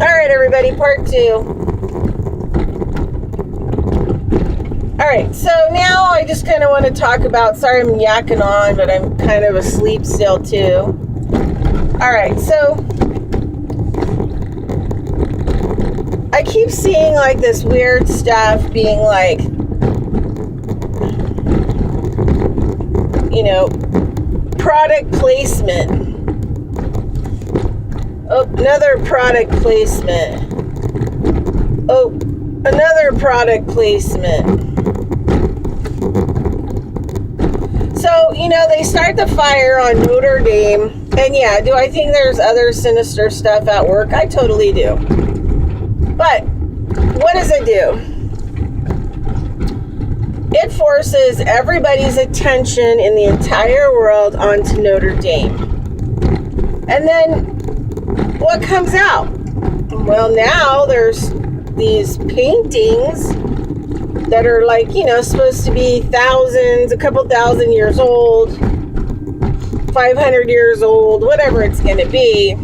right, everybody, part 2. All right, so now I just kind of want to talk about, sorry I'm yakking on, but I'm kind of asleep still too. All right, so I keep seeing like this weird stuff being like, you know, product placement. Oh, another product placement. Oh, another product placement. So, you know, they start the fire on Notre Dame. And yeah, do I think there's other sinister stuff at work? I totally do. But what does it do? It forces everybody's attention in the entire world onto Notre Dame. And then what comes out? Well, now there's these paintings that are like, you know, supposed to be a couple thousand years old, 500 years old, whatever it's going to be.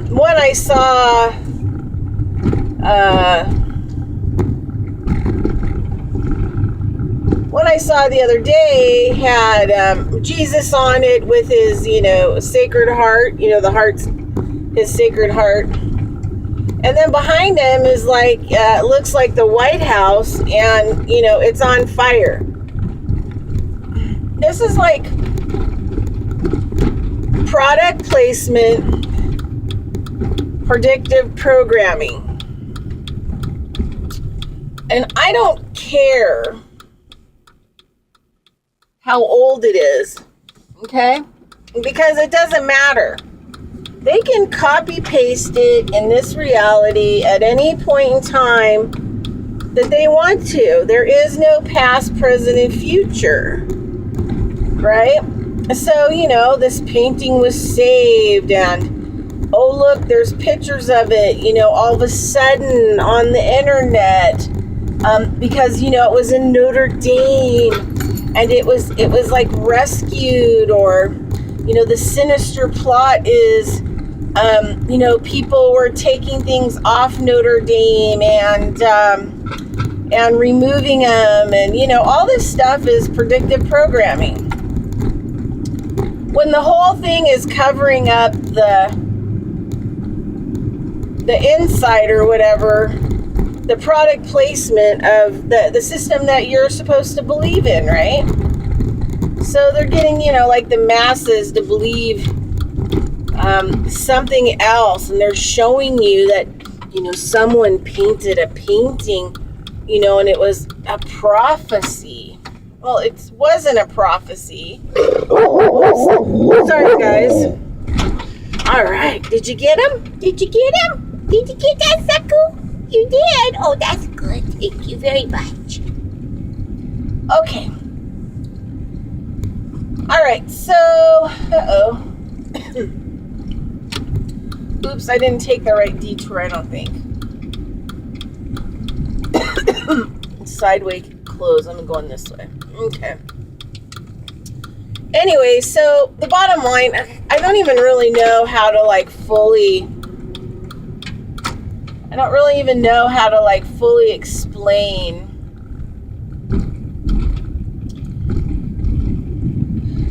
One I saw, the other day had Jesus on it with his, you know, sacred heart, you know, his sacred heart. And then behind him is like, looks like the White House, and, you know, it's on fire. This is like product placement, predictive programming. And I don't care how old it is, okay? Because it doesn't matter. They can copy paste it in this reality at any point in time that they want to. There is no past, present, and future, right? So, you know, this painting was saved, and oh, look, there's pictures of it, you know, all of a sudden on the internet, because, you know, it was in Notre Dame, and it was like rescued, or, you know, the sinister plot is, you know, people were taking things off Notre Dame and removing them, and, you know, all this stuff is predictive programming. When the whole thing is covering up the inside or whatever, the product placement of the system that you're supposed to believe in, right? So they're getting, you know, like the masses to believe something else, and they're showing you that, you know, someone painted a painting, you know, and it was a prophecy. Well, it wasn't a prophecy. Sorry, guys. All right, did you get him? Did you get him? Did you get that sucker? You did? Oh, that's good. Thank you very much. Okay. All right, so, oops, I didn't take the right detour, I don't think. Sideway closed. I'm going this way. Okay. Anyway, so the bottom line, I don't even really know how to like fully explain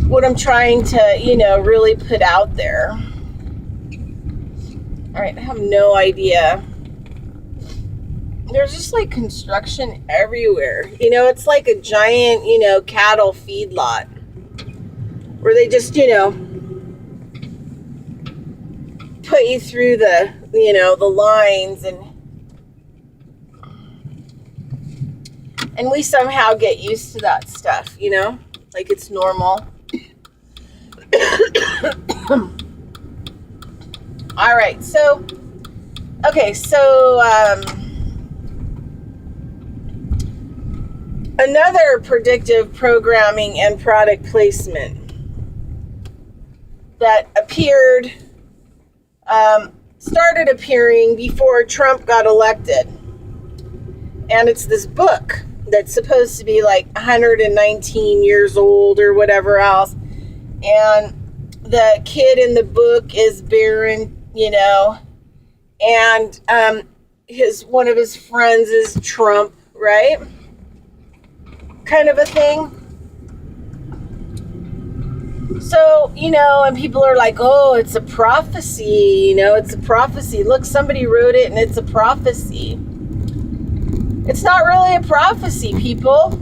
what I'm trying to, you know, really put out there. All right, I have no idea. There's just like construction everywhere. You know, it's like a giant, you know, cattle feedlot where they just, you know, put you through the, you know, the lines, and we somehow get used to that stuff, you know, like it's normal. All right, so, okay, so, another predictive programming and product placement that appeared, started appearing before Trump got elected. And it's this book that's supposed to be like 119 years old or whatever else. And the kid in the book is barren, you know, and one of his friends is Trump, right? Kind of a thing. So, you know, and people are like, oh, it's a prophecy, you know, it's a prophecy. Look, somebody wrote it and it's a prophecy. It's not really a prophecy, people.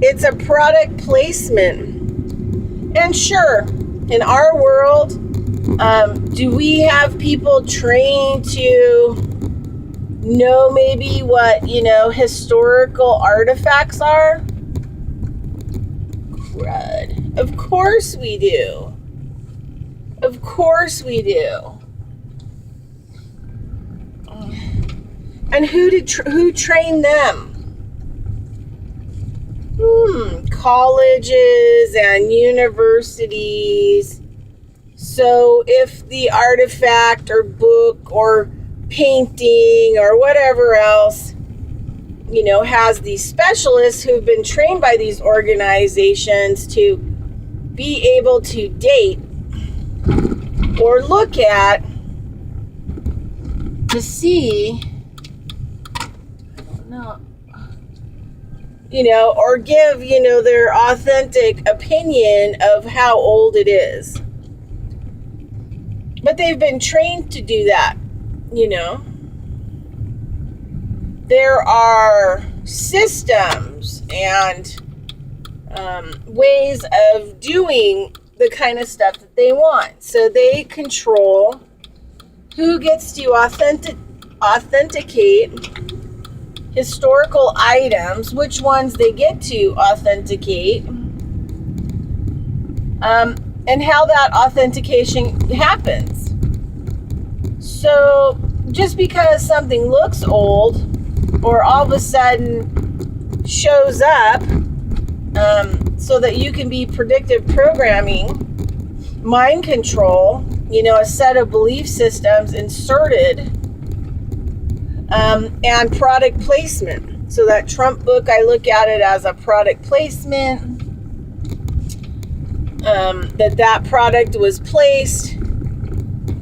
It's a product placement. And sure, in our world, do we have people trained to know maybe what, you know, historical artifacts are? Crud. Of course we do. Of course we do. And who trained them? Colleges and universities. So if the artifact or book or painting or whatever else, you know, has these specialists who've been trained by these organizations to be able to date or look at to see, I don't know, you know, or give, you know, their authentic opinion of how old it is. But they've been trained to do that, you know. There are systems and ways of doing the kind of stuff that they want. So they control who gets to authenticate historical items, which ones they get to authenticate, and how that authentication happens. So just because something looks old or all of a sudden shows up, so that you can be predictive programming, mind control, you know, a set of belief systems inserted, and product placement. So that Trump book, I look at it as a product placement, that product was placed.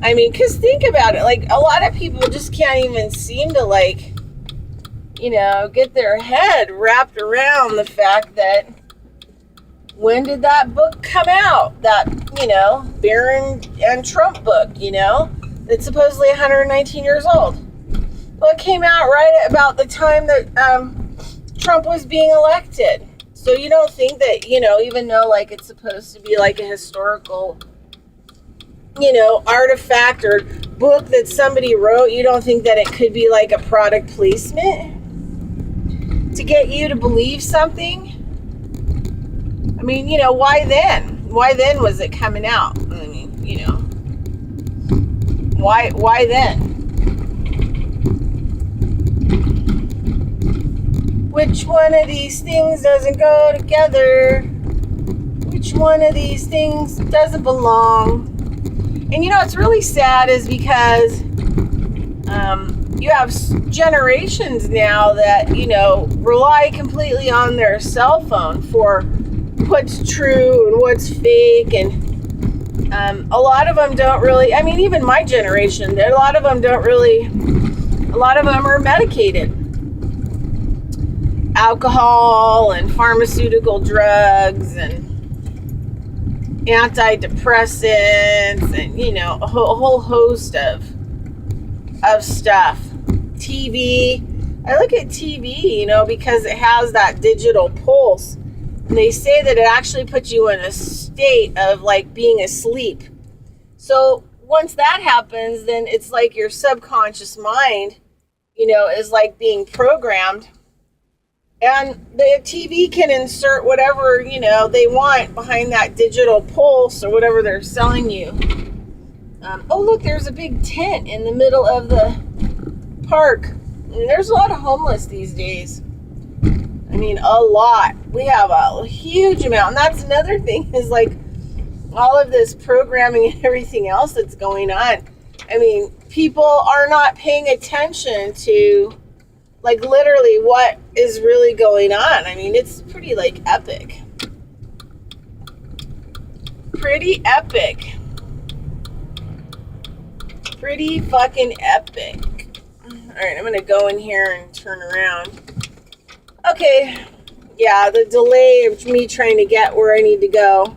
I mean, because think about it, like a lot of people just can't even seem to, like, you know, get their head wrapped around the fact that when did that book come out? That, you know, Barron and Trump book, you know, that's supposedly 119 years old. Well, it came out right at about the time that Trump was being elected. So you don't think that, you know, even though like it's supposed to be like a historical, you know, artifact or book that somebody wrote, you don't think that it could be like a product placement to get you to believe something? I mean, you know, why then? Why then was it coming out? I mean, you know, why then? Which one of these things doesn't go together? Which one of these things doesn't belong? And you know, what's really sad is because you have generations now that, you know, rely completely on their cell phone for what's true and what's fake. And a lot of them don't really, I mean, even my generation, a lot of them are medicated. Alcohol and pharmaceutical drugs and antidepressants and, you know, a whole host of stuff. TV. I look at TV, you know, because it has that digital pulse. And they say that it actually puts you in a state of like being asleep. So once that happens, then it's like your subconscious mind, you know, is like being programmed. And the TV can insert whatever, you know, they want behind that digital pulse or whatever they're selling you. Oh, look, there's a big tent in the middle of the park. And there's a lot of homeless these days. I mean, a lot. We have a huge amount. And that's another thing is like all of this programming and everything else that's going on. I mean, people are not paying attention to like literally what is really going on. I mean, it's pretty like epic. Pretty epic. Pretty fucking epic. Alright, I'm going to go in here and turn around. Okay. Yeah, the delay of me trying to get where I need to go.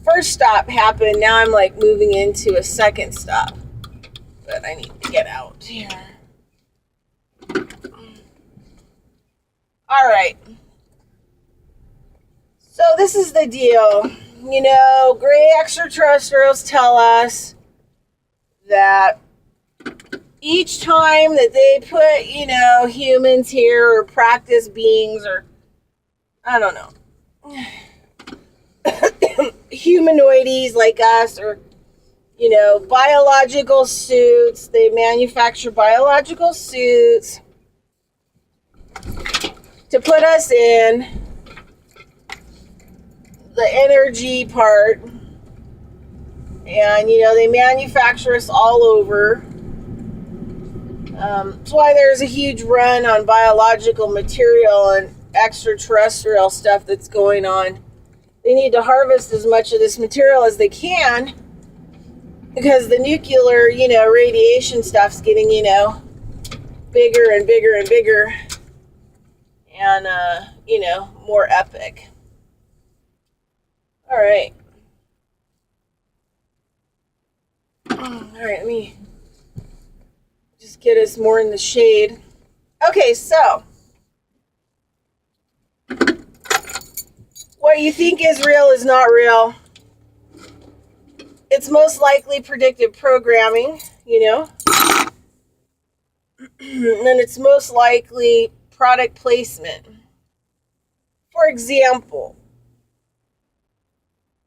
First stop happened. Now I'm like moving into a second stop. But I need to get out here. Alright. So this is the deal. You know, gray extraterrestrials tell us that each time that they put, you know, humans here or practice beings or, I don't know, humanoids like us or, you know, biological suits, they manufacture biological suits to put us in the energy part. And, you know, they manufacture us all over. That's why there's a huge run on biological material and extraterrestrial stuff that's going on. They need to harvest as much of this material as they can because the nuclear, you know, radiation stuff's getting, you know, bigger and bigger and bigger and, you know, more epic. All right. Let me just get us more in the shade. Okay, so what you think is real is not real. It's most likely predictive programming, you know, and it's most likely product placement. For example,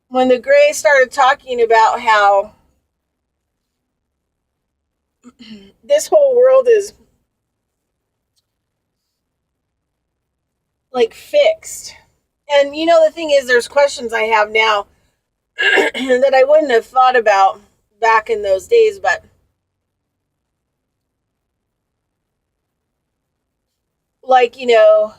when the Gray started talking about how this whole world is like fixed. And you know, the thing is, there's questions I have now that I wouldn't have thought about back in those days, but like, you know,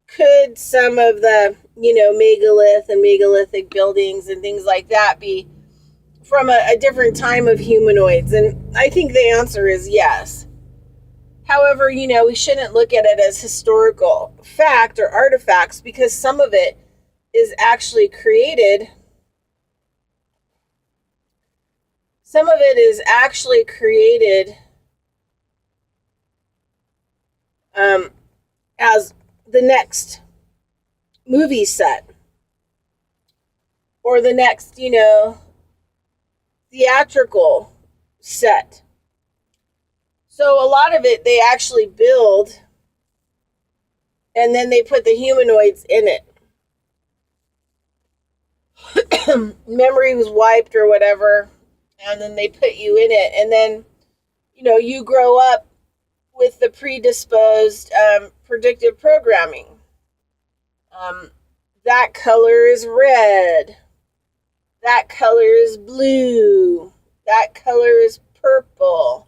could some of the, you know, megalith and megalithic buildings and things like that be from a different time of humanoids? And I think the answer is yes. However, you know, we shouldn't look at it as historical fact or artifacts because some of it is actually created. Some of it is actually created as the next movie set or the next, you know, theatrical set. So a lot of it they actually build and then they put the humanoids in it. Memory was wiped or whatever, and then they put you in it. And then, you know, you grow up with the predisposed predictive programming. That color is red. That color is blue. That color is purple.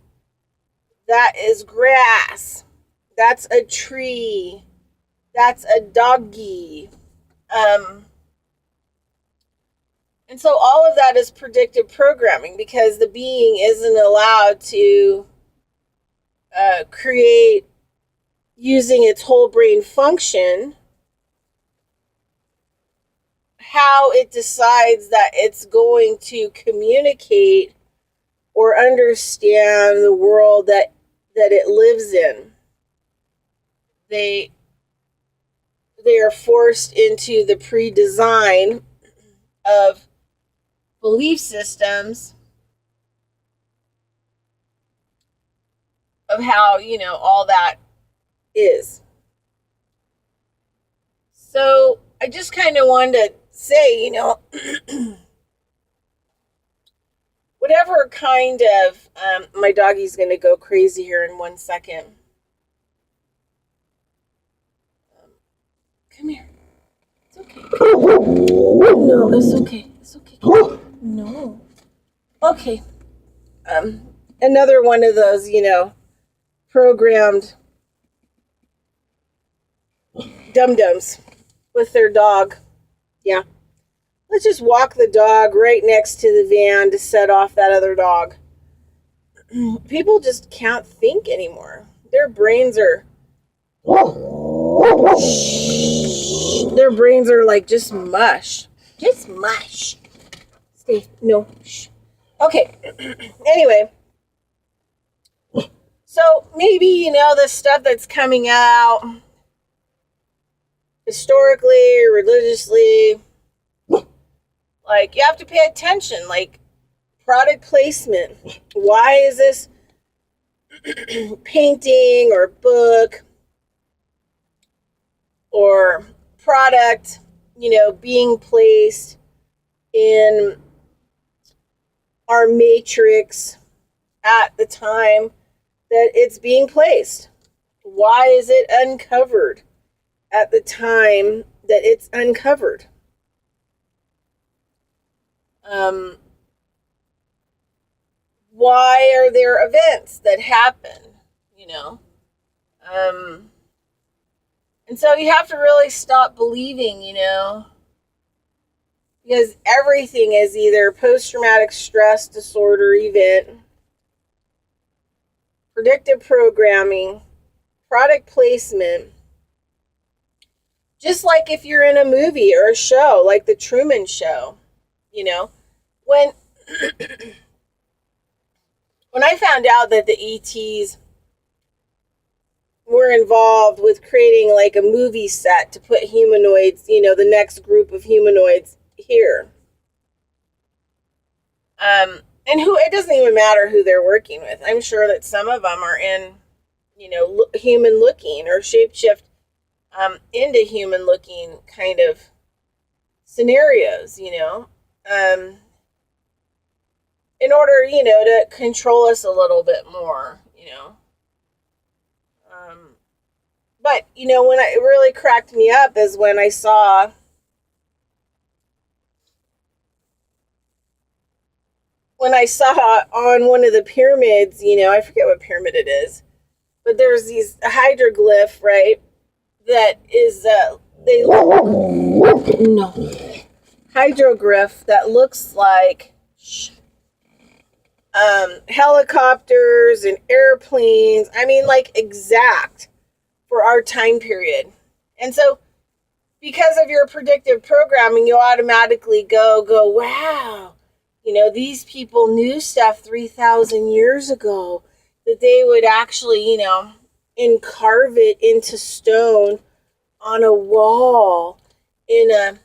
That is grass. That's a tree. That's a doggy. And so all of that is predictive programming because the being isn't allowed to create using its whole brain function how it decides that it's going to communicate or understand the world that it lives in. They are forced into the pre-design of belief systems of how, you know, all that is. So I just kind of wanted to say, you know, whatever kind of, my doggy's going to go crazy here in 1 second. Come here. It's okay. No, it's okay. It's okay. No. Okay. Another one of those, you know, programmed dum-dums with their dog. Yeah. let's just walk the dog right next to the van to set off that other dog. People just can't think anymore. Their brains are like just mush. Just mush. Stay. No. Shh. Okay. Anyway. So maybe, the stuff that's coming out historically, religiously, like you have to pay attention, like product placement. Why is this painting or book or product, being placed in our matrix at the time that it's being placed? Why is it uncovered at the time that it's uncovered? Why are there events that happen? And so you have to really stop believing, because everything is either post-traumatic stress disorder event, predictive programming, product placement. Just like if you're in a movie or a show, like the Truman Show, when when I found out that the ETs were involved with creating like a movie set to put humanoids, the next group of humanoids here. And it doesn't even matter who they're working with. I'm sure that some of them are in, human looking or shapeshift into human looking kind of scenarios, in order, to control us a little bit more, But, when it really cracked me up is when I saw on one of the pyramids, I forget what pyramid it is, but there's these hieroglyph, right? That is, hydroglyph that looks like helicopters and airplanes. I mean, like exact for our time period. And so because of your predictive programming, you automatically go, wow, these people knew stuff 3,000 years ago that they would actually, carve it into stone on a wall in a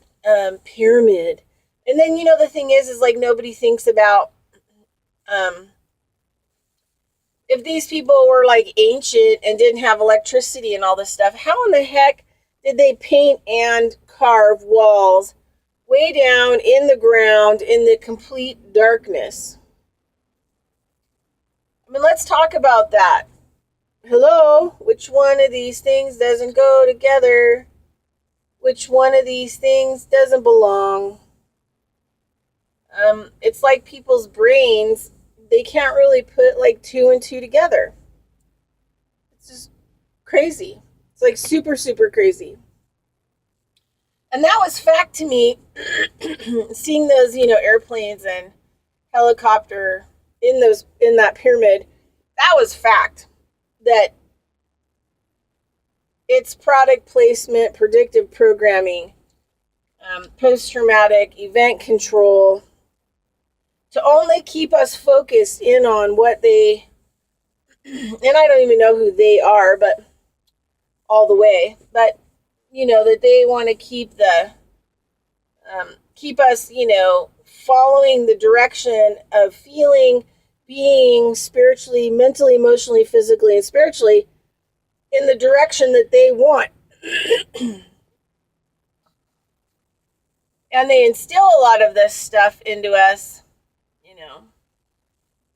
pyramid. And then, the thing is like nobody thinks about if these people were like ancient and didn't have electricity and all this stuff, how in the heck did they paint and carve walls way down in the ground in the complete darkness? I mean, let's talk about that. Hello? Which one of these things doesn't go together? Which one of these things doesn't belong? It's like people's brains, they can't really put like 2 and 2 together. It's just crazy. It's like super, super crazy. And that was fact to me, seeing those, airplanes and helicopter in that pyramid. That was fact that it's product placement, predictive programming, post-traumatic event control, to only keep us focused in on what they, and I don't even know who they are, but all the way, but, that they want to keep us, following the direction of feeling, being spiritually, mentally, emotionally, physically, and spiritually in the direction that they want. And they instill a lot of this stuff into us,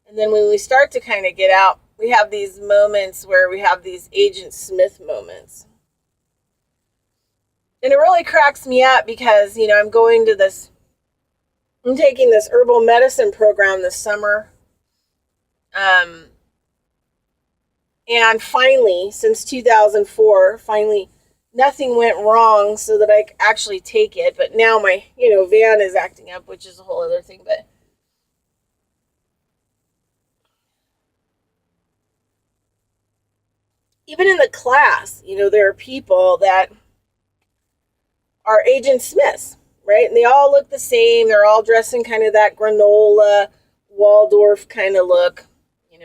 and then when we start to kind of get out, we have these moments where we have these Agent Smith moments. And it really cracks me up because, I'm taking this herbal medicine program this summer. And finally, since 2004, nothing went wrong so that I could actually take it. But now my, van is acting up, which is a whole other thing. But even in the class, there are people that are Agent Smiths, right? And they all look the same. They're all dressed in kind of that granola, Waldorf kind of look,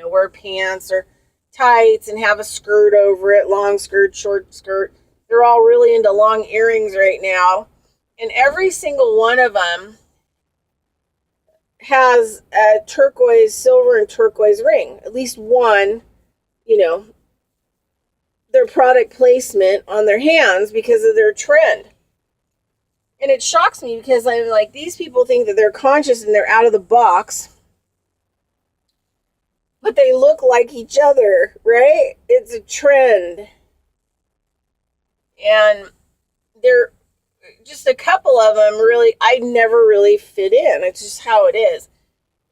wear pants or tights and have a skirt over it, long skirt, short skirt. They're all really into long earrings right now. And every single one of them has a silver and turquoise ring. At least one, their product placement on their hands because of their trend. And it shocks me because I'm like, these people think that they're conscious and they're out of the box, but they look like each other, right? It's a trend. And they're just a couple of them really, I never really fit in. It's just how it is.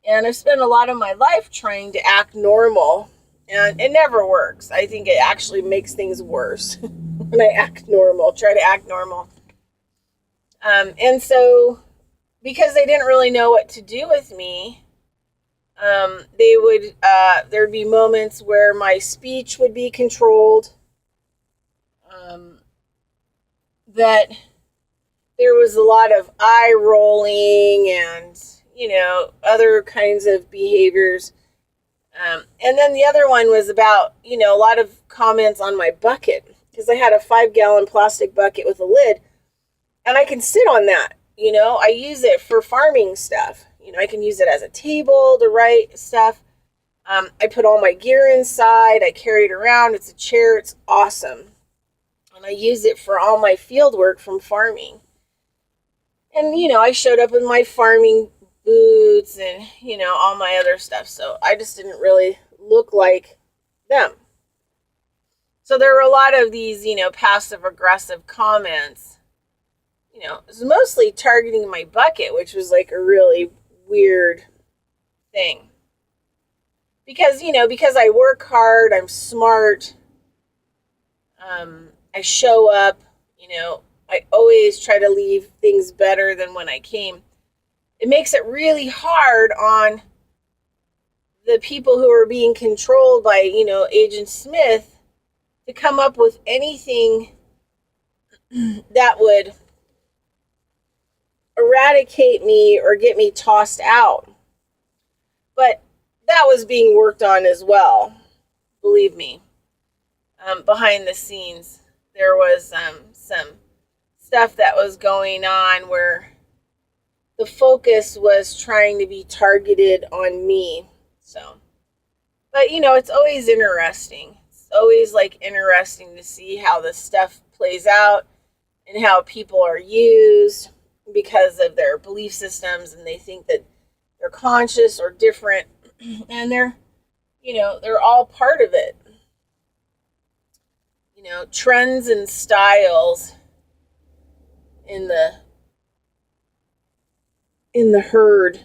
And I've spent a lot of my life trying to act normal, and it never works. I think it actually makes things worse when I try to act normal. And so, because they didn't really know what to do with me, there'd be moments where my speech would be controlled, that there was a lot of eye rolling and, other kinds of behaviors. And then the other one was about, a lot of comments on my bucket, because I had a 5-gallon plastic bucket with a lid, and I can sit on that. I use it for farming stuff. I can use it as a table to write stuff. I put all my gear inside. I carry it around. It's a chair. It's awesome. And I use it for all my field work from farming. And, I showed up in my farming boots and, all my other stuff. So I just didn't really look like them. So there were a lot of these, passive aggressive comments. It was mostly targeting my bucket, which was like a really weird thing. Because I work hard, I'm smart, I show up, I always try to leave things better than when I came. It makes it really hard on the people who are being controlled by, Agent Smith to come up with anything that would eradicate me or get me tossed out. But that was being worked on as well, believe me. Behind the scenes, there was some stuff that was going on where the focus was trying to be targeted on me. So, but it's always interesting. It's always interesting to see how this stuff plays out and how people are used because of their belief systems, and they think that they're conscious or different, and they're all part of it. Trends and styles in the herd.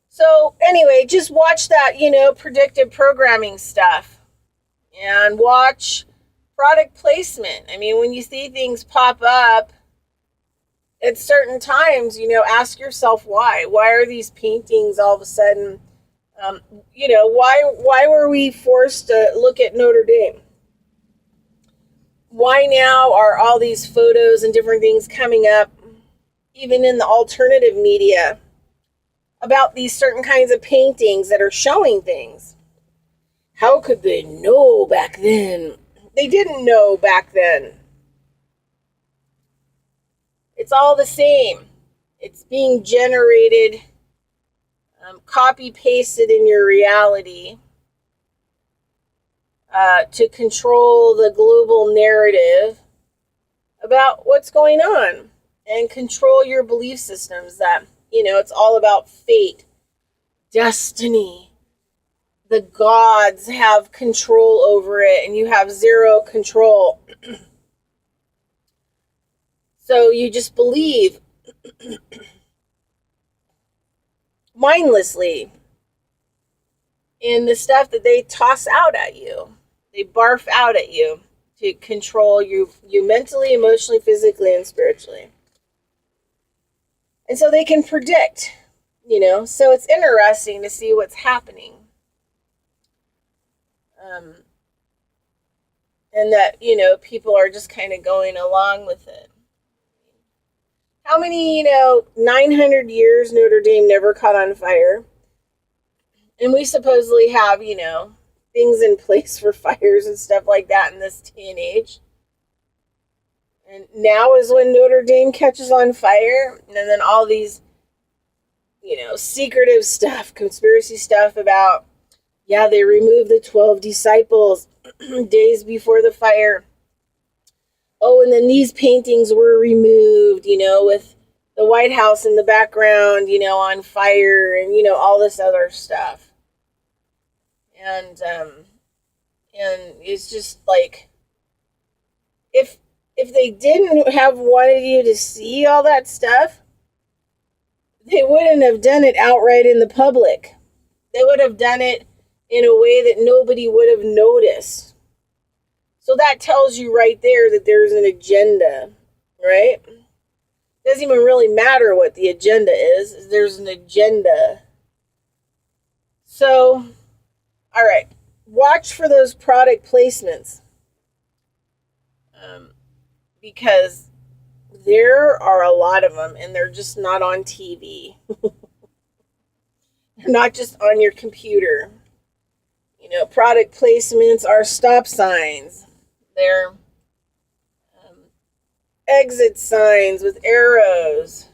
So anyway, just watch that, predictive programming stuff, and watch product placement. I mean, when you see things pop up at certain times, ask yourself why. Why are these paintings all of a sudden, why were we forced to look at Notre Dame? Why now are all these photos and different things coming up, even in the alternative media, about these certain kinds of paintings that are showing things? How could they know back then? They didn't know back then. It's all the same. It's being generated, copy-pasted in your reality to control the global narrative about what's going on and control your belief systems that, it's all about fate, destiny. The gods have control over it and you have zero control. So you just believe mindlessly in the stuff that they toss out at you. They barf out at you. to control you mentally, emotionally, physically, and spiritually. And so they can predict, so it's interesting to see what's happening. And that, people are just kind of going along with it. How many, 900 years Notre Dame never caught on fire? And we supposedly have, things in place for fires and stuff like that in this day and age. And now is when Notre Dame catches on fire. And then all these, secretive stuff, conspiracy stuff about, they removed the 12 disciples days before the fire. Oh, and then these paintings were removed, with the White House in the background, on fire and, all this other stuff. And it's just like, if they didn't have wanted you to see all that stuff, they wouldn't have done it outright in the public. They would have done it in a way that nobody would have noticed. So that tells you right there that there's an agenda, right? It doesn't even really matter what the agenda is. There's an agenda. So, all right, watch for those product placements. Because there are a lot of them, and they're just not on TV. They're not just on your computer. Product placements are stop signs. They're exit signs with arrows.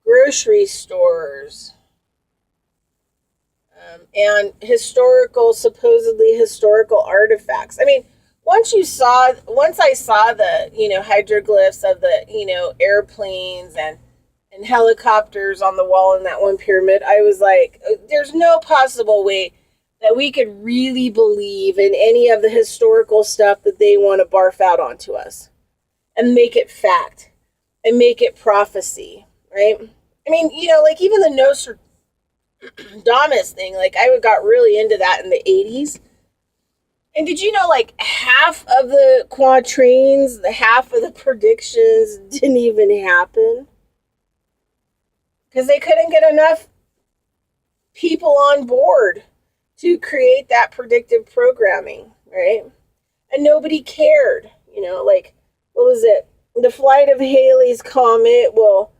Grocery stores. And supposedly historical artifacts. I mean, once I saw the, hieroglyphs of the, airplanes and helicopters on the wall in that one pyramid, I was like, there's no possible way that we could really believe in any of the historical stuff that they want to barf out onto us and make it fact and make it prophecy, right? I mean, like even the Nostradamus thing, like I got really into that in the 80s. And did you know like half of the quatrains, half of the predictions didn't even happen? Because they couldn't get enough people on board to create that predictive programming, right? And nobody cared, like, what was it? The flight of Halley's Comet will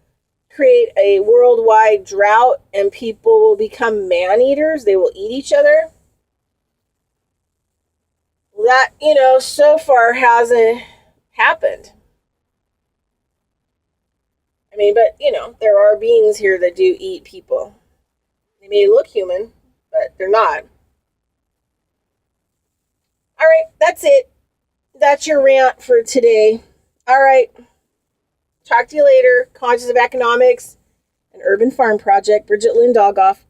create a worldwide drought and people will become man-eaters. They will eat each other. That, so far hasn't happened. I mean, but, there are beings here that do eat people. They may look human, but they're not. All right, that's it. That's your rant for today. All right. Talk to you later. Conscious of Economics and Urban Farm Project. Bridget Lynn Dogoff.